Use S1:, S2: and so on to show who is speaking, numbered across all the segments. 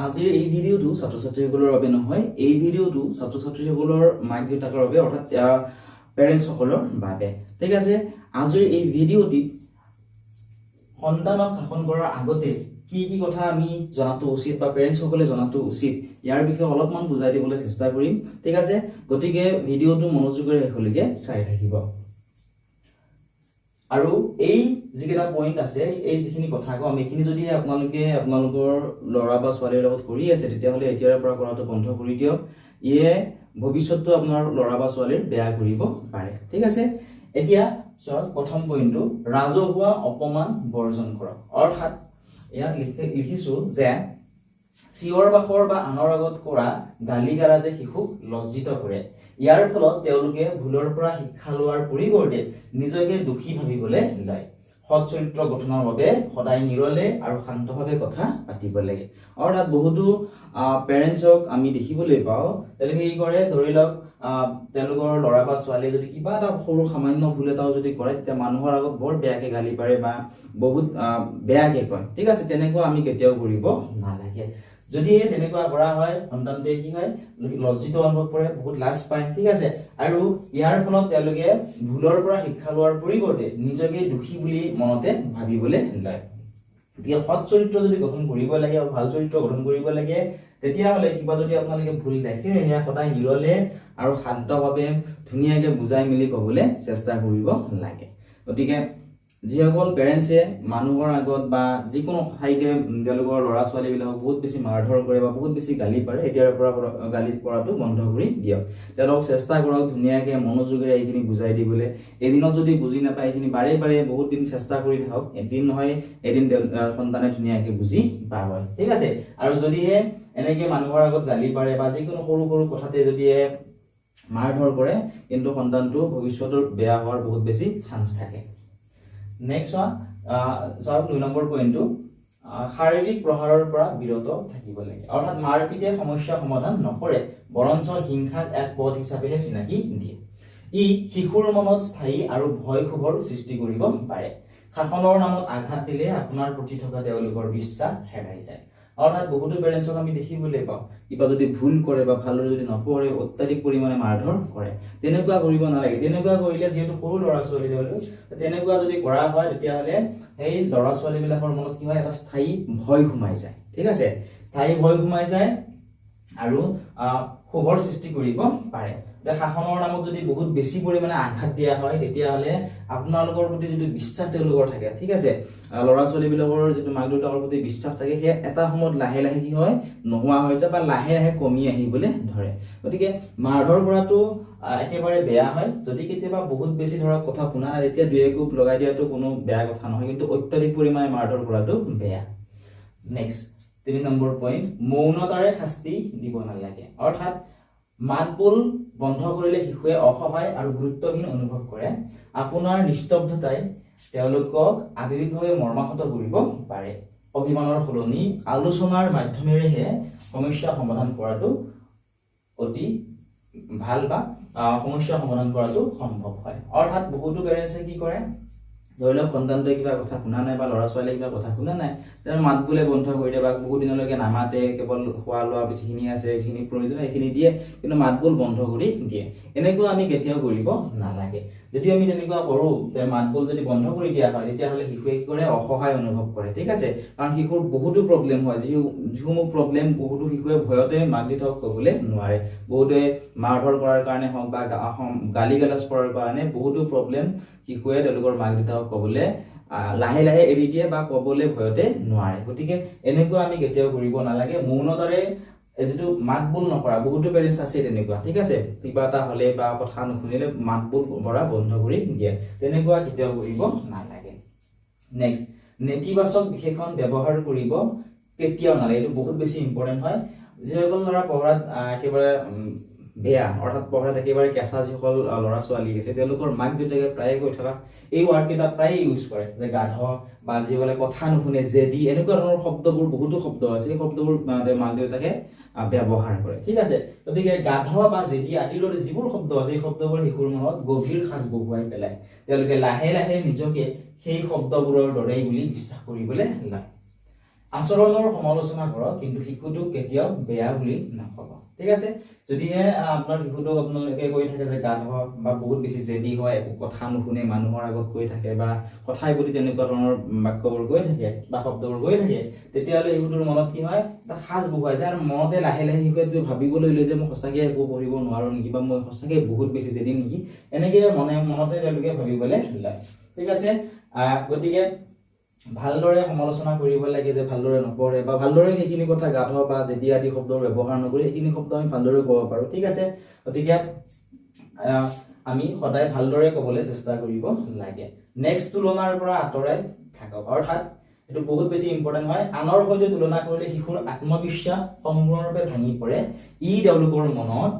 S1: আজিৰ এই ভিডিঅ'টো ছাত্ৰ ছাত্ৰীসকলৰ বাবে নহয়, এই ভিডিঅ'টো ছাত্ৰ ছাত্ৰীসকলৰ মাক দেউতাকৰ বাবে অৰ্থাৎ পেৰেণ্টছসকলৰ বাবে। ঠিক আছে, আজিৰ এই ভিডিঅ'টিত সন্তানক শাসন কৰাৰ আগতে কি কি কথা আমি জনাটো উচিত বা পেৰেণ্টছসকলে জনাটো উচিত ইয়াৰ বিষয়ে অলপমান বুজাই দিবলৈ চেষ্টা কৰিম। ঠিক আছে, গতিকে ভিডিঅ'টো মনোযোগেৰে শেষলৈকে চাই থাকিব। আৰু এই যিকেইটা পইণ্ট আছে, এই যিখিনি কথা কওঁ আমি, এইখিনি যদি আপোনালোকৰ ল'ৰা বা ছোৱালীৰ লগত কৰি আছে তেতিয়াহ'লে এতিয়াৰ পৰা কৰাটো বন্ধ কৰি দিয়ক। ইয়ে ভৱিষ্যতটো আপোনাৰ ল'ৰা বা ছোৱালীৰ বেয়া কৰিব পাৰে। ঠিক আছে, এতিয়া প্ৰথম পইণ্টটো, ৰাজহুৱা অপমান বৰ্জন কৰক। অৰ্থাৎ ইয়াত লিখিছো যে চিঞৰ বাখৰ বা আনৰ আগত কৰা গালি গালাজে শিশুক লজ্জিত কৰে। ইয়াৰ ফলত তেওঁলোকে ভুলৰ পৰা শিক্ষা লোৱাৰ পৰিৱৰ্তে নিজকে দোষী ভাবিবলৈ লয়। সৎ চৰিত্ৰ গঠনৰ বাবে সদায় নিৰলে আৰু শান্তভাৱে কথা পাতিব লাগে। অৰ্থাৎ বহুতো পেৰেণ্টছক আমি দেখিবলৈ পাওঁ, তেওঁলোকে কি কৰে, ধৰি লওক তেওঁলোকৰ ল'ৰা বা ছোৱালীয়ে যদি কিবা এটা সৰু সামান্য ভুল এটাও যদি কৰে তেতিয়া মানুহৰ আগত বৰ বেয়াকে গালি পাৰে বা বহুত বেয়াকে কয়। ঠিক আছে, তেনেকুৱা আমি কেতিয়াও কৰিব নালাগে। যদি তেনেকুৱা কৰা হয় সন্তানটোৱে কি হয়, লজ্জিত অনুভৱ কৰে, বহুত লাজ পায়। ঠিক আছে, আৰু ইয়াৰ ফলত তেওঁলোকে ভুলৰ পৰা শিক্ষা লোৱাৰ পৰিৱৰ্তে নিজকে দোষী বুলি মনতে ভাবিবলৈ লয়। গতিকে সৎ চৰিত্ৰ যদি গঠন কৰিব লাগে আৰু ভাল চৰিত্ৰ গঠন কৰিব লাগে, তেতিয়াহ'লে কিবা যদি আপোনালোকে ভুল দেখে সেয়া সদায় নিৰলে আৰু শান্তভাৱে ধুনীয়াকে বুজাই মেলি ক'বলৈ চেষ্টা কৰিব লাগে। গতিকে যিসকল পেৰেণ্টছে মানুহৰ আগত বা যিকোনো ঠাইতে তেওঁলোকৰ ল'ৰা ছোৱালীবিলাকক বহুত বেছি মাৰধৰ কৰে বা বহুত বেছি গালি পাৰে, এতিয়াৰ পৰা গালি পৰাটো বন্ধ কৰি দিয়ক। তেওঁলোকক চেষ্টা কৰক ধুনীয়াকে মনোযোগেৰে এইখিনি বুজাই দিবলৈ। এদিনত যদি বুজি নাপায় এইখিনি বাৰে বাৰে বহুত দিন চেষ্টা কৰি থাকক, এদিন নহয় এদিন সন্তানে ধুনীয়াকে বুজি পাব। ঠিক আছে, আৰু যদিহে এনেকে মানুহৰ আগত গালি পাৰে বা যিকোনো সৰু সৰু কথাতে যদিহে মাৰধৰ কৰে, কিন্তু সন্তানটো ভৱিষ্যতৰ বেয়া হোৱাৰ বহুত বেছি চান্স থাকে। নেক্সট চাওক 2 নম্বৰ পইণ্টটো, শাৰীৰিক প্ৰহাৰৰ পৰা বিৰত থাকিব লাগে। অৰ্থাৎ মাৰপিটে সমস্যা সমাধান নকৰে, বৰঞ্চ হিংসাক এক পথ হিচাপেহে চিনাকি দিয়ে। ই শিশুৰ মনত স্থায়ী আৰু ভয় ক্ষোভৰ সৃষ্টি কৰিব পাৰে। শাসনৰ নামত আঘাত দিলে আপোনাৰ প্ৰতি থকা তেওঁলোকৰ বিশ্বাস হেৰাই যায়। অৰ্থাৎ বহুতো পেৰেণ্টছক আমি দেখিবলৈ পাওঁ, কিবা যদি ভুল কৰে বা ভালদৰে যদি নপঢ়ে অত্যাধিক পৰিমাণে মাৰধৰ কৰে। তেনেকুৱা কৰিব নালাগে। তেনেকুৱা কৰিলে যিহেতু সৰু ল'ৰা ছোৱালী তেনেকুৱা যদি কৰা হয় তেতিয়াহ'লে সেই ল'ৰা ছোৱালীবিলাকৰ মনত কি হয়, এটা স্থায়ী ভয় সোমাই যায়। ঠিক আছে, স্থায়ী ভয় সোমাই যায় আৰু ক্ষোভৰ সৃষ্টি কৰিব পাৰে। শাসনৰ নামত যদি বহুত বেছি পৰিমাণে আঘাত দিয়া হয় তেতিয়াহ'লে আপোনালোকৰ প্ৰতি যিটো বিশ্বাস তেওঁলোকৰ থাকে, ঠিক আছে, ল'ৰা ছোৱালীবিলাকৰ যিটো মাক দেউতাকৰ প্ৰতি বিশ্বাস থাকে, সেয়া এটা সময়ত লাহে লাহে কি হয়, নোহোৱা হৈ যায় বা লাহে লাহে কমি আহিবলৈ ধৰে। গতিকে মাৰধৰ কৰাটো একেবাৰে বেয়া হয়। যদি কেতিয়াবা বহুত বেছি ধৰক কথা শুনা নাই তেতিয়া দুই একোপ লগাই দিয়াটো কোনো বেয়া কথা নহয়, কিন্তু অত্যাধিক পৰিমাণে মাৰধৰ কৰাটো বেয়া। নেক্সট 3 নম্বৰ পইণ্ট, মৌনতাৰে শাস্তি দিব নালাগে। অৰ্থাৎ মাত বোল বন্ধ কৰিলে শিশুৱে অসহায় আৰু গুৰুত্বহীন অনুভৱ কৰে। আপোনাৰ নিস্তব্ধতাই তেওঁলোকক আৱেগিকভাৱে মৰ্মাহত কৰিব পাৰে। অভিমানৰ সলনি আলোচনাৰ মাধ্যমেৰেহে সমস্যা সমাধান কৰাটো অতি ভাল বা সমস্যা সমাধান কৰাটো সম্ভৱ হয়। অৰ্থাৎ বহুতো পেৰেণ্টছে কি কৰে, ধৰি লওক সন্তানটোৱে কিবা কথা শুনা নাই বা ল'ৰা ছোৱালীয়ে কিবা কথা শুনা নাই, তেওঁ মাত বোলে বন্ধ কৰি দিয়ে বা বহুত দিনলৈকে নামাতে, কেৱল খোৱা লোৱা যিখিনি আছে যিখিনি প্ৰয়োজন সেইখিনি দিয়ে, কিন্তু মাত বোল বন্ধ কৰি দিয়ে। এনেকুৱা আমি কেতিয়াও কৰিব নালাগে। যদি আমি তেনেকুৱা কৰোঁ, মাত বোল যদি বন্ধ কৰি দিয়া হয় তেতিয়াহ'লে শিশুৱে কি কৰে, অসহায় অনুভৱ কৰে। ঠিক আছে, কাৰণ শিশুৰ বহুতো প্ৰব্লেম হয়, যিসমূহ প্ৰব্লেম বহুতো শিশুৱে ভয়তে মাক দেউতাকক ক'বলৈ নোৱাৰে। বহুতে মাৰধৰ কৰাৰ কাৰণে হওক বা গালি গালাজ কৰাৰ কাৰণে বহুতো প্ৰব্লেম শিশুৱে তেওঁলোকৰ মাক দেউতাকক ক'বলৈ লাহে লাহে এৰি দিয়ে বা ক'বলৈ ভয়তে নোৱাৰে। গতিকে এনেকুৱা আমি কেতিয়াও কৰিব নালাগে। মৌনতাৰে যিটো মাত বোল নকৰা, বহুতো পেৰেণ্টছ আছে তেনেকুৱা। ঠিক আছে, কিবা এটা হ'লে বা কথা নুশুনিলে মাত বোল কৰা বন্ধ কৰি দিয়ে, তেনেকুৱা কেতিয়াও কৰিব নালাগে। নেক্সট, নেতিবাচক বিশেষণ ব্যৱহাৰ কৰিব কেতিয়াও নালাগে। এইটো বহুত বেছি ইম্পৰ্টেণ্ট হয়। যিসকল ল'ৰা পঢ়াত একেবাৰে বেয়া, অৰ্থাৎ পঢ়াত একেবাৰে কেঁচা যিসকল ল'ৰা ছোৱালী আছে, তেওঁলোকৰ মাক দেউতাকে প্ৰায়ে কৈ থকা এই ৱাৰ্ডকেইটা প্ৰায়ে ইউজ কৰে, যে গাধ বা যিসকলে কথা নুশুনে, জেদি, এনেকুৱা ধৰণৰ শব্দবোৰ, বহুতো শব্দ আছে, এই শব্দবোৰ মাক দেউতাকে ব্যৱহাৰ কৰে। ঠিক আছে, গতিকে গাধ বা জেদি আদিৰ দৰে যিবোৰ শব্দ আছে এই শব্দবোৰ শিশুৰ মনত গভীৰ সাজ বহুৱাই পেলায়। তেওঁলোকে লাহে লাহে নিজকে সেই শব্দবোৰৰ দৰেই বুলি বিশ্বাস কৰিবলৈ লয়। আচৰণৰ সমালোচনা কৰক কিন্তু শিশুটোক কেতিয়াও বেয়া বুলি নকব ঠিক আছে যদিহে আপোনাৰ শিশুটোক আপোনালোকে কৈ থাকে যে গাধ বা বহুত বেছি জেদি হয় একো কথা নুশুনে মানুহৰ আগত কৈ থাকে বা কথাই প্ৰতি তেনেকুৱা ধৰণৰ বাক্যবোৰ কৈ থাকে বা শব্দবোৰ কৈ থাকে তেতিয়াহ'লে শিশুটোৰ মনত কি হয় এটা সাজ বহুৱাই যায় আৰু মনতে লাহে লাহে শিশুৱে ভাবিবলৈ লৈ যে মই সঁচাকৈ একো পঢ়িব নোৱাৰো নেকি বা মই সঁচাকৈ বহুত বেছি জেদি নেকি এনেকৈ মনতে তেওঁলোকে ভাবিবলৈ লয় ঠিক আছে গতিকে ভালদৰে সমালোচনা কৰিব লাগে যে ভালদৰে নপঢ়ে বা ভালদৰে সেইখিনি কথা গাধ বা জেদি আদি শব্দৰ ব্যৱহাৰ নকৰি এইখিনি শব্দ আমি ভালদৰে ক'ব পাৰো ঠিক আছে গতিকে আমি সদায় ভালদৰে ক'বলৈ চেষ্টা কৰিব লাগে নেক্সট তুলনাৰ পৰা আঁতৰাই থাকক অৰ্থাৎ এটো বহুত বেছি ইম্পৰ্টেন্ট হয় আনৰ সৈতে তুলনা কৰিলে শিশুৰ আত্মবিশ্বাস সম্পূৰ্ণৰূপে ভাঙি পৰে ই তেওঁলোকৰ মনত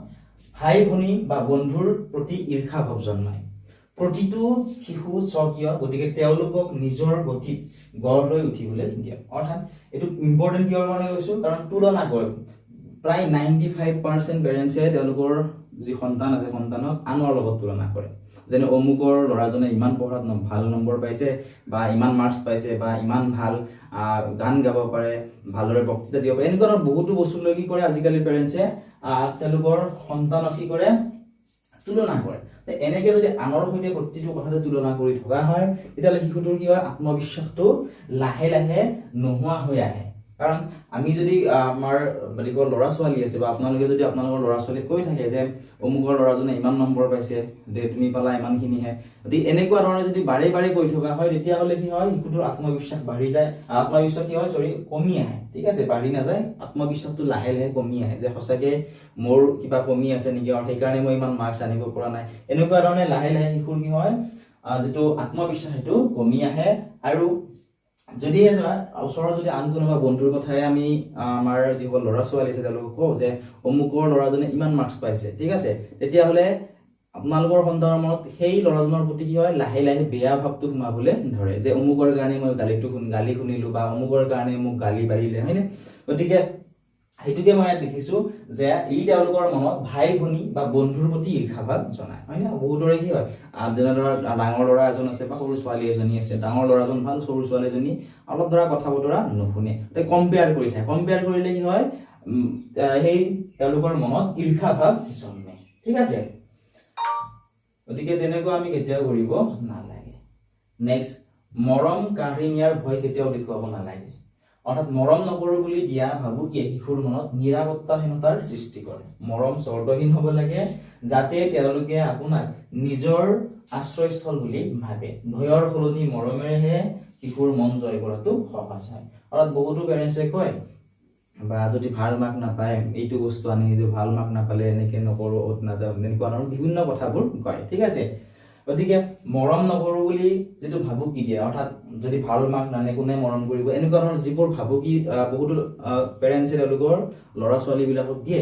S1: ভাই ভনী বা বন্ধুৰ প্ৰতি ঈৰ্ষা ভাৱ জন্মায় প্ৰতিটো শিশু স্বকীয় গতিকে তেওঁলোকক নিজৰ গতিত গঢ় লৈ উঠিবলৈ দিয়ক অৰ্থাৎ এটো ইম্পৰ্টেন্ট কিয়ৰ কাৰণে কৈছো কাৰণ তুলনা কৰে প্ৰায় 95% পেৰেন্টছে তেওঁলোকৰ যি সন্তান আছে সন্তানক আনৰ লগত তুলনা কৰে যেনে অমুকৰ ল'ৰাজনে ইমান পঢ়াত ভাল নম্বৰ পাইছে বা ইমান মাৰ্কস পাইছে বা ইমান ভাল গান গাব পাৰে ভালদৰে বক্তৃতা দিব পাৰে এনেকুৱা বহুতো বস্তু লৈ কি কৰে আজিকালি পেৰেন্টছে তেওঁলোকৰ সন্তানক কি কৰে তুলনা কৰে এনেকে যদি আনৰ সৈতে প্ৰতিটো কথাতে তুলনা কৰি থকা হয় তেতিয়াহ'লে শিশুটোৰ কি হয় আত্মবিশ্বাসটো লাহে লাহে নোহোৱা হৈ আহে কাৰণ আমি যদি আমাৰ বালিকৰ ল'ৰা ছোৱালী আছে বা আপোনালোকে যদি আপোনালোকৰ ল'ৰা ছোৱালীক কৈ থাকে যে অমুকৰ ল'ৰাজনে ইমান নম্বৰ পাইছে যে তুমি পালা ইমানখিনিহে যদি এনেকুৱা ধৰণে যদি বাৰে বাৰে কৈ থকা হয় তেতিয়াহ'লে কি হয় শিশুটোৰ আত্মবিশ্বাস বাঢ়ি যায় আত্মবিশ্বাস কি হয় কমি আহে ঠিক আছে বাঢ়ি নাযায় আত্মবিশ্বাসটো লাহে লাহে কমি আহে যে সঁচাকে মোৰ কিবা কমি আছে নেকি আৰু সেইকাৰণে মই ইমান মাৰ্কছ আনিব পৰা নাই এনেকুৱা ধৰণে লাহে লাহে শিশুৰ কি হয় যেটো আত্মবিশ্বাস সেইটো কমি আহে আৰু যদি ওচৰৰ যদি আন কোনোবা বন্ধুৰ কথাই আমি আমাৰ যিসকল ল'ৰা ছোৱালী আছে তেওঁলোকক কওঁ যে অমুকৰ ল'ৰাজনে ইমান মাৰ্কছ পাইছে ঠিক আছে তেতিয়াহ'লে আপোনালোকৰ সন্তানৰ মনত সেই ল'ৰাজনৰ প্ৰতি কি হয় লাহে লাহে বেয়া ভাৱটো সোমাবলৈ ধৰে যে অমুকৰ কাৰণে মই গালি শুনিলো বা অমুকৰ কাৰণে মোক গালি পাৰিলে হয়নে গতিকে হেতুকে মই দেখিছো যে ই তেওঁলোকৰ মনত ভাই ভনী বা বন্ধুৰ প্ৰতি ঈৰ্ষা ভাৱ জনায় হয় না বহুতৰে কি হয় যেনে ধৰা ডাঙৰ ল'ৰা এজন আছে বা সৰু ছোৱালী এজনী আছে ডাঙৰ ল'ৰাজন ভাল সৰু ছোৱালীজনী অলপ ধৰা কথা বতৰা নুশুনে তে কম্পেয়াৰ কৰি থাকে কম্পেয়াৰ কৰিলে কি হয় সেই তেওঁলোকৰ মনত ঈৰ্ষা ভাৱ জন্মে ঠিক আছে গতিকে তেনেকুৱা আমি কেতিয়াও কৰিব নালাগে নেক্সট মৰম কাঢ়ি নিয়াৰ ভয় কেতিয়াও দেখুৱাব নালাগে অৰ্থাৎ মৰম নকৰো বুলি দিয়া ভাবুকিয়ে শিশুৰ মনত নিৰাপত্তাহীনতাৰ সৃষ্টি কৰে মৰম চৰ্তহীন হ'ব লাগে যাতে তেওঁলোকে আপোনাক নিজৰ আশ্ৰয়স্থল বুলি ভাবে ভয়ৰ সলনি মৰমেৰেহে শিশুৰ মন জয় কৰাটো সহজ হয় অৰ্থাৎ বহুতো পেৰেন্টছে কয় বা যদি ভাল মাৰ্ক নাপায় এইটো বস্তু আনি দিও ভাল মাৰ্ক নাপালে এনেকে নকৰো অত নাযাও এনেকুৱা ধৰণৰ বিভিন্ন কথাবোৰ কয় ঠিক আছে গতিকে মৰম নকৰো বুলি যেটো ভাবুকি দিয়ে অৰ্থাৎ যদি ভাল মাৰ্ক নানে কোনে মৰম কৰিব এনেকুৱা ধৰণৰ যিবোৰ ভাবুকি বহুতো পেৰেন্টছে তেওঁলোকৰ ল'ৰা ছোৱালী বিলাকক দিয়ে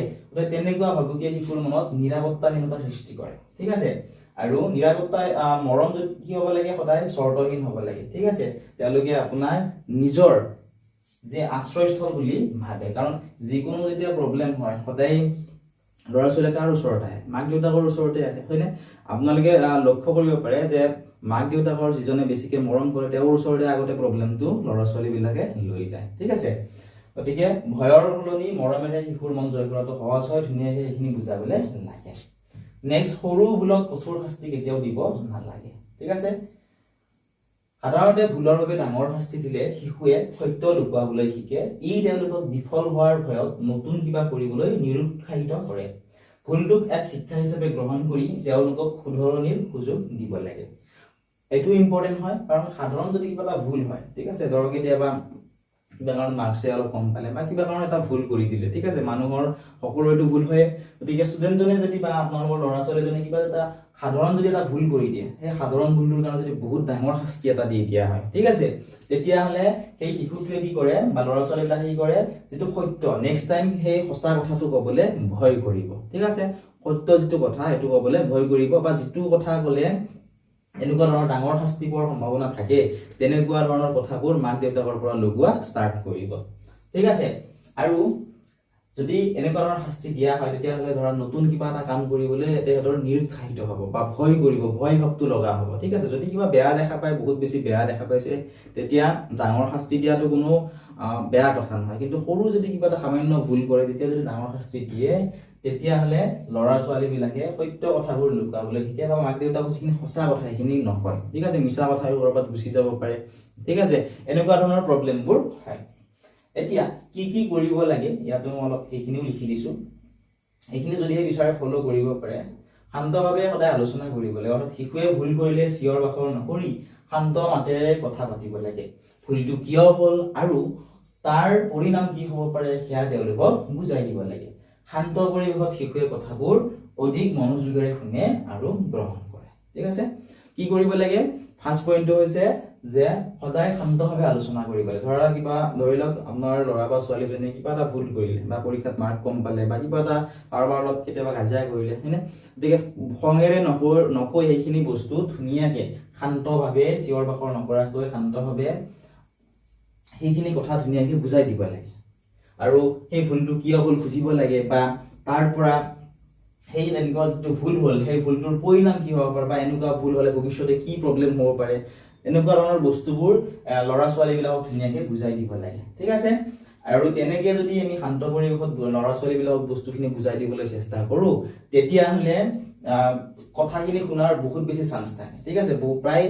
S1: তেনেকুৱা ভাবুকিয়ে শিশুৰ মনত নিৰাপত্তাহীনতাৰ সৃষ্টি কৰে ঠিক আছে আৰু নিৰাপত্তা মৰম কি হ'ব লাগে সদায় চৰ্তহীন হ'ব লাগে ঠিক আছে তেওঁলোকে আপোনাৰ নিজৰ যে আশ্ৰয়স্থল বুলি ভাবে কাৰণ যিকোনো যেতিয়া প্ৰব্লেম হয় সদায় ল'ৰা ছোৱালী কাৰ ওচৰত আহে মাক দেউতাকৰ ওচৰতে আহে হয়নে আপোনালোকে লক্ষ্য কৰিব পাৰে যে মাক দেউতাকৰ যিজনে বেছিকে মৰম কৰে তেওঁৰ ওচৰতে আগতে প্ৰব্লেমটো ল'ৰা ছোৱালী বিলাকে লৈ যায় ঠিক আছে গতিকে ভয়ৰ সলনি মৰমেৰে শিশুৰ মন জয় কৰাটো সহজ হয় ধুনীয়াকৈ এইখিনি বুজাবলৈ লাগে নেক্সট সৰু ভুলক কঠোৰ শাস্তি কেতিয়াও দিব নালাগে ঠিক আছে সাধাৰণতে ভুলৰ বাবে ডাঙৰ শাস্তি দিলে শিশুৱে সত্য লুকুৱাবলৈ শিকে ই তেওঁলোকক বিফল হোৱাৰ ভয়ত নতুন কিবা কৰিবলৈ নিৰুৎসাহিত কৰে ভুলটোক এক শিক্ষা হিচাপে গ্ৰহণ কৰি তেওঁলোকক শুধৰণিৰ সুযোগ দিব লাগে এইটো ইম্পৰ্টেন্ট হয় কাৰণ সাধাৰণ যদি কিবা এটা ভুল হয় ঠিক আছে ধৰক কেতিয়াবা কিবা কাৰণ মাৰ্কসে অলপ কম পালে বা কিবা কাৰণ এটা ভুল কৰি দিলে ঠিক আছে মানুহৰ সকলোৰেটো ভুল হয় গতিকে ষ্টুডেণ্টজনে যদি বা আপোনালোকৰ ল'ৰা ছোৱালীজনে কিবা এটা সাধাৰণ যদি এটা ভুল কৰি দিয়ে সেই সাধাৰণ ভুলটোৰ কাৰণে যদি বহুত ডাঙৰ শাস্তি এটা দি দিয়া হয় ঠিক আছে তেতিয়াহ'লে সেই শিশুটোৱে কি কৰে বা ল'ৰা ছোৱালীবিলাকে কি কৰে যেটো সত্য নেক্সট টাইম সেই সঁচা কথাটো ক'বলৈ ভয় কৰিব ঠিক আছে সত্য যেটো কথা সেইটো ক'বলৈ ভয় কৰিব বা যেটো কথা ক'লে এনেকুৱা ধৰণৰ ডাঙৰ শাস্তি পোৱাৰ সম্ভাৱনা থাকে তেনেকুৱা ধৰণৰ কথাবোৰ মাক দেউতাকৰ পৰা লগোৱা ষ্টাৰ্ট কৰিব ঠিক আছে আৰু যদি এনেকুৱা ধৰণৰ শাস্তি দিয়া হয় তেতিয়াহ'লে ধৰা নতুন কিবা এটা কাম কৰিবলৈ তেখেতৰ নিৰুৎসাহিত হ'ব বা ভয় কৰিব ভয় ভাৱটো লগা হ'ব ঠিক আছে যদি কিবা বেয়া দেখা পায় বহুত বেছি বেয়া দেখা পাইছে তেতিয়া ডাঙৰ শাস্তি দিয়াটো কোনো বেয়া কথা নহয়, কিন্তু সৰু যদি কিবা এটা সামান্য ভুল কৰে তেতিয়া যদি ডাঙৰ শাস্তি দিয়ে তেতিয়াহ'লে ল'ৰা ছোৱালীবিলাকে সত্য কথাবোৰ লুকাবলৈ শিকে বা মাক দেউতাকক যিখিনি সঁচা কথা সেইখিনি নকয়, ঠিক আছে, মিছা কথা ক'ৰবাত গুচি যাব পাৰে, ঠিক আছে, এনেকুৱা ধৰণৰ প্ৰব্লেমবোৰ হয়। এতিয়া কি কৰিব লাগে ইয়াতো মই অলপ সেইখিনিও লিখি দিছোঁ। এইখিনি যদিহে বিচাৰে ফ'ল' কৰিব পাৰে। শান্তভাৱে সদায় আলোচনা কৰিব লাগে, অৰ্থাৎ শিশুৱে ভুল কৰিলে চিঞৰ বাখৰ নকৰি শান্ত মাতেৰে কথা পাতিব লাগে। ভুলটো কিয় হ'ল আৰু তাৰ পৰিণাম কি হ'ব পাৰে সেয়া তেওঁলোকক বুজাই দিব লাগে। শান্ত পৰিৱেশত শিশুৱে কথাবোৰ অধিক মনোযোগেৰে শুনে আৰু গ্ৰহণ কৰে, ঠিক আছে। কি কৰিব লাগে? ফাৰ্ষ্ট পইণ্টটো হৈছে যে সদায় শান্তভাৱে আলোচনা কৰিব লাগে। ধৰি লওক আপোনাৰ ল'ৰা বা ছোৱালীজনীয়ে কিবা এটা ভুল কৰিলে বা পৰীক্ষাত মাৰ্ক কম পালে বা কিবা এটা কাৰোবাৰ লগত কেতিয়াবা কাজিয়া কৰিলে, হয়নে? গতিকে খঙেৰে নকৈ সেইখিনি বস্তু ধুনীয়াকে শান্তভাৱে চিঞৰ বাখৰ নকৰাকৈ শান্তভাৱে সেইখিনি কথা ধুনীয়াকে বুজাই দিব লাগে আৰু সেই ভুলটো কিয় হ'ল সুধিব লাগে বা তাৰ পৰা সেই এনেকুৱা যিটো ভুল হ'ল সেই ভুলটোৰ পৰিণাম কি হ'ব পাৰে বা এনেকুৱা ভুল হ'লে ভৱিষ্যতে কি প্ৰব্লেম হ'ব পাৰে, এনেকুৱা ধৰণৰ বস্তুবোৰ ল'ৰা ছোৱালীবিলাকক ধুনীয়াকে বুজাই দিব লাগে, ঠিক আছে। আৰু তেনেকে যদি আমি শান্ত পৰিৱেশত ল'ৰা ছোৱালীবিলাকক বস্তুখিনি বুজাই দিবলৈ চেষ্টা কৰোঁ তেতিয়াহ'লে কথাখিনি শুনাৰ বহুত বেছি চান্স থাকে, ঠিক আছে। প্ৰায়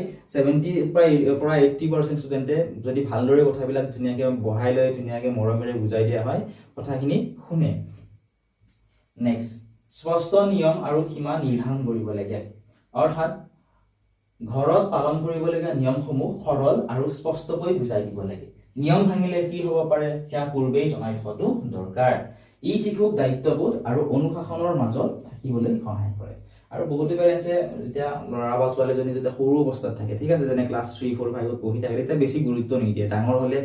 S1: 80% ষ্টুডেণ্টে যদি ভালদৰে কথাবিলাক ধুনীয়াকে বহাই লৈ ধুনীয়াকে মৰমেৰে বুজাই দিয়া হয় কথাখিনি শুনে। নেক্সট, স্পষ্ট নিয়ম আৰু সীমা নিৰ্ধাৰণ কৰিব লাগে, অৰ্থাৎ ঘৰত পালন কৰিবলগীয়া নিয়মসমূহ সৰল আৰু স্পষ্টকৈ বুজাই দিব লাগে। নিয়ম ভাঙিলে কি হ'ব পাৰে সেয়া পূৰ্বেই জনাই থোৱাটো দৰকাৰ। ই শিশুক দায়িত্ববোধ আৰু অনুশাসনৰ মাজত থাকিবলৈ সহায় কৰে। আৰু বহুতো পেৰেণ্টছে যেতিয়া ল'ৰা বা ছোৱালীজনী যেতিয়া সৰু অৱস্থাত থাকে, ঠিক আছে, যেনে ক্লাছ 3, 4, 5 পঢ়ি থাকে তেতিয়া বেছি গুৰুত্ব নিদিয়ে, ডাঙৰ হ'লে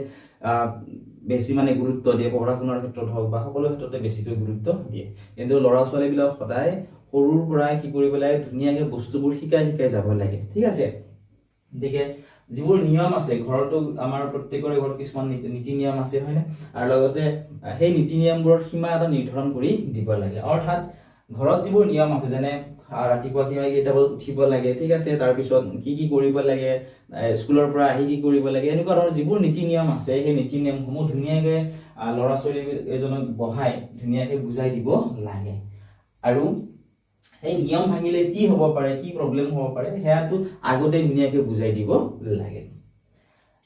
S1: বেছি গুৰুত্ব দিয়ে, পঢ়া শুনাৰ ক্ষেত্ৰত হওক বা সকলো ক্ষেত্ৰতে বেছিকৈ গুৰুত্ব দিয়ে। কিন্তু ল'ৰা ছোৱালীবিলাক সদায় সৰুৰ পৰাই কি কৰিব লাগে ধুনীয়াকে বস্তুবোৰ শিকাই যাব লাগে, ঠিক আছে। গতিকে যিবোৰ নিয়ম আছে ঘৰতো আমাৰ প্ৰত্যেকৰে ঘৰত কিছুমান নীতি নিয়ম আছে, হয়নে? আৰু লগতে সেই নীতি নিয়মবোৰৰ সীমা এটা নিৰ্ধাৰণ কৰি দিব লাগে, অৰ্থাৎ ঘৰত যিবোৰ নিয়ম আছে যেনে ৰাতিপুৱা কেইটা বজাত উঠিব লাগে, ঠিক আছে, তাৰপিছত কি কৰিব লাগে, স্কুলৰ পৰা আহি কি কৰিব লাগে, এনেকুৱা ধৰণৰ যিবোৰ নীতি নিয়ম আছে সেই নীতি নিয়মসমূহ ধুনীয়াকে ল'ৰা ছোৱালী এজনক বহাই ধুনীয়াকে বুজাই দিব লাগে। আৰু সেই নিয়ম ভাঙিলে কি হ'ব পাৰে, কি প্ৰব্লেম হ'ব পাৰে সেয়াটো আগতে ধুনীয়াকে বুজাই দিব লাগে।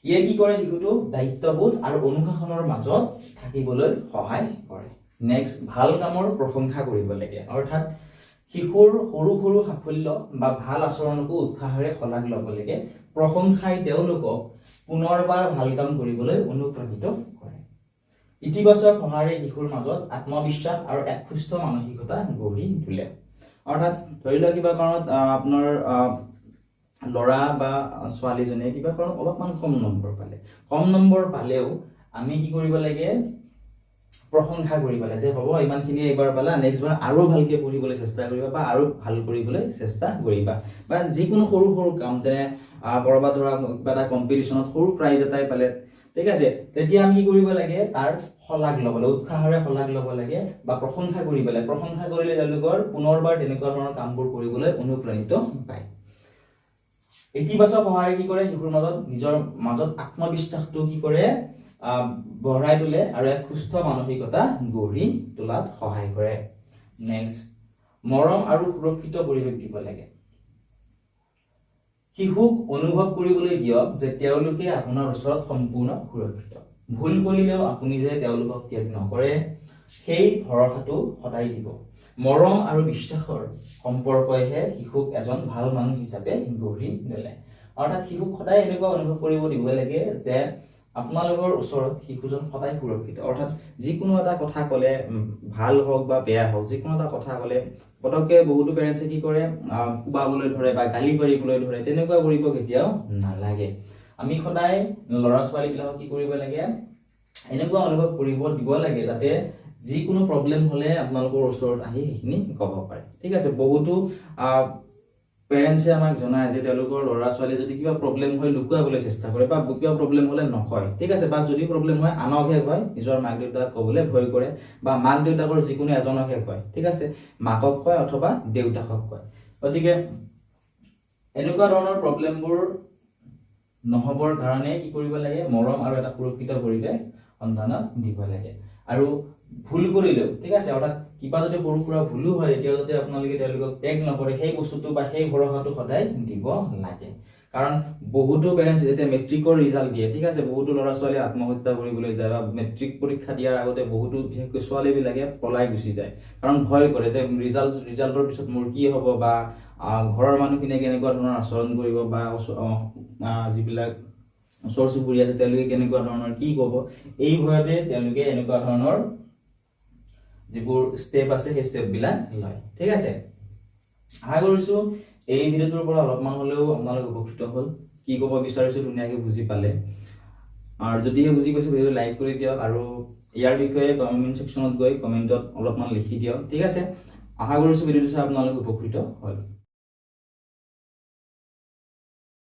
S1: ইয়ে কি কৰে শিশুটোক দায়িত্ববোধ আৰু অনুশাসনৰ মাজত থাকিবলৈ সহায় কৰে। নেক্সট, ভাল কামৰ প্ৰশংসা কৰিব লাগে, অৰ্থাৎ শিশুৰ সৰু সৰু সাফল্য বা ভাল আচৰণকো উৎসাহেৰে শলাগ ল'ব লাগে। প্ৰশংসাই তেওঁলোকক পুনৰবাৰ ভাল কাম কৰিবলৈ অনুপ্ৰাণিত কৰে। ইতিবাচক সঁহাৰে শিশুৰ মাজত আত্মবিশ্বাস আৰু এক সুস্থ মানসিকতা গঢ়ি তোলে। অৰ্থাৎ ধৰি লোৱা কিবা কাৰণত আপোনাৰ ল'ৰা বা ছোৱালীজনীয়ে কিবা কাৰণত অলপমান কম নম্বৰ পালেও আমি কি কৰিব লাগে প্ৰশংসা কৰিব লাগে যে হ'ব ইমানখিনি এইবাৰ পালা, নেক্সট বাৰ আৰু ভালকে পঢ়িবলৈ চেষ্টা কৰিবা বা আৰু ভাল কৰিবলৈ চেষ্টা কৰিবা। বা যিকোনো সৰু সৰু কাম যেনে কৰবাত ধৰা কিবা এটা কম্পিটিশ্যনত সৰু প্ৰাইজ এটাই পালে, ঠিক আছে, তেতিয়া আমি কি কৰিব লাগে তাৰ শলাগ ল'ব লাগে, উৎসাহেৰে শলাগ ল'ব লাগে বা প্ৰশংসা কৰিব লাগে। প্ৰশংসা কৰিলে তেওঁলোকৰ পুনৰবাৰ তেনেকুৱা ধৰণৰ কামবোৰ কৰিবলৈ অনুপ্ৰাণিত পায়। ইতিবাচক সঁহাৰে কি কৰে শিশুৰ নিজৰ মাজত আত্মবিশ্বাসটো কি কৰে বঢ়াই তোলে আৰু এক সুস্থ মানসিকতা গঢ়ি তোলাত সহায় কৰে। নেক্সট, মৰম আৰু সুৰক্ষিত পৰিৱেশ দিব লাগে। শিশুক অনুভৱ কৰিবলৈ দিয়ক যে তেওঁলোকে আপোনাৰ ওচৰত সম্পূৰ্ণ সুৰক্ষিত। ভুল কৰিলেও আপুনি যে তেওঁলোকক ত্যাগ নকৰে সেই ভৰসাটো সদায় দিব। মৰম আৰু বিশ্বাসৰ সম্পৰ্কইহে শিশুক এজন ভাল মানুহ হিচাপে গঢ়ি তোলে। অৰ্থাৎ শিশুক সদায় এনেকুৱা অনুভৱ কৰিব দিব লাগে যে আপোনালোকৰ ওচৰত শিশুজন সদায় সুৰক্ষিত। অৰ্থাৎ যিকোনো এটা কথা ক'লে ভাল হওক বা বেয়া হওক, যিকোনো এটা কথা ক'লে পতককে বহুতো পেৰেণ্টছে কি কৰে কোবাবলৈ ধৰে বা গালি পাৰিবলৈ ধৰে, তেনেকুৱা কৰিব কেতিয়াও নালাগে। আমি সদায় ল'ৰা ছোৱালীবিলাকক কি কৰিব লাগে এনেকুৱা অনুভৱ কৰিব দিব লাগে যাতে যিকোনো প্ৰব্লেম হ'লে আপোনালোকৰ ওচৰত আহি সেইখিনি ক'ব পাৰে, ঠিক আছে। বহুতো পেৰেণ্টছে আমাক জনায় যে তেওঁলোকৰ ল'ৰা ছোৱালী যদি কিবা প্ৰব্লেম হয় লুকুৱাবলৈ চেষ্টা কৰে বা কিবা প্ৰব্লেম হ'লে নকয়, ঠিক আছে, বা যদি প্ৰব্লেম হয় আনকহে কয়, নিজৰ মাক দেউতাক ক'বলৈ ভয় কৰে বা মাক দেউতাকৰ যিকোনো এজনকহে কয়, ঠিক আছে, মাকক কয় অথবা দেউতাকক কয়। গতিকে এনেকুৱা ধৰণৰ প্ৰব্লেমবোৰ নহ'বৰ কাৰণে কি কৰিব লাগে মৰম আৰু এটা সুৰক্ষিত পৰিৱেশ সন্ধান দিব লাগে আৰু ভুল কৰিলেও ঠিক আছে অৰ্থাৎ কিবা যদি সৰু সুৰা ভুলো হয় তেতিয়া যদি আপোনালোকে তেওঁলোকক টেগ নকৰে সেই বস্তুটো বা সেই ভৰসাটো সদায় দিব লাগে কাৰণ বহুতো পেৰেণ্টছ যেতিয়া মেট্ৰিকৰ ৰিজাল্ট দিয়ে ঠিক আছে বহুতো ল'ৰা ছোৱালী আত্মহত্যা কৰিবলৈ যায় বা মেট্ৰিক পৰীক্ষা দিয়াৰ আগতে বহুতো বিশেষকৈ ছোৱালীবিলাকে পলাই গুচি যায় কাৰণ ভয় কৰে যে ৰিজাল্টৰ পিছত মোৰ কি হ'ব বা ঘৰৰ মানুহখিনিয়ে কেনেকুৱা ধৰণৰ আচৰণ কৰিব বা যিবিলাক ওচৰ চুবুৰীয়া আছে তেওঁলোকে কেনেকুৱা ধৰণৰ কি ক'ব এই ভয়তে তেওঁলোকে এনেকুৱা ধৰণৰ যিবোৰ ষ্টেপ আছে সেই ষ্টেপবিলাক লয় ঠিক আছে আশা কৰিছো এই ভিডিঅ'টোৰ পৰা অলপমান হ'লেও আপোনালোক উপকৃত হ'ল কি ক'ব বিচাৰিছো ধুনীয়াকৈ বুজি পালে আৰু যদিহে বুজি পাইছে ভিডিঅ'টো লাইক কৰি দিয়ক আৰু ইয়াৰ বিষয়ে কমেন্ট সেকশ্যনত গৈ কমেন্টত অলপমান লিখি দিয়ক ঠিক আছে আশা কৰিছো ভিডিঅ'টো চাই আপোনালোক উপকৃত হ'ল